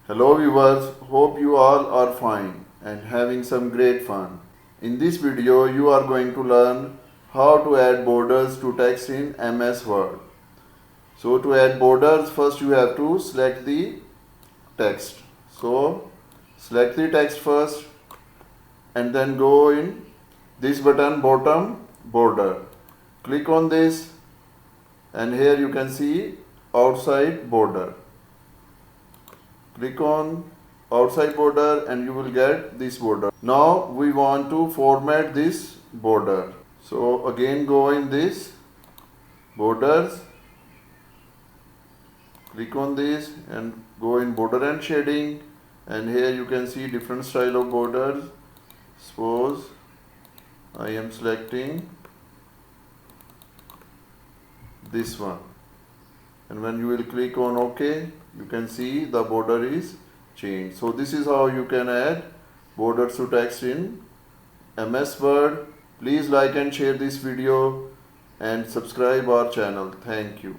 Hello viewers, hope you all are fine and having some great fun. In this video you are going to learn how to add borders to text in MS Word. So to add borders, first you have to select the text. So select the text first and then go in this button bottom border. Click on this and here you can see outside border. Click on outside border and you will get this border. Now we want to format this border. So again go in this borders, click on this and go in border and shading, and here you can see different style of borders. Suppose I am selecting this one, and when you will click on OK, you can see the border is changed. So this is how you can add borders to text in MS Word. Please like and share this video and subscribe our channel. Thank you.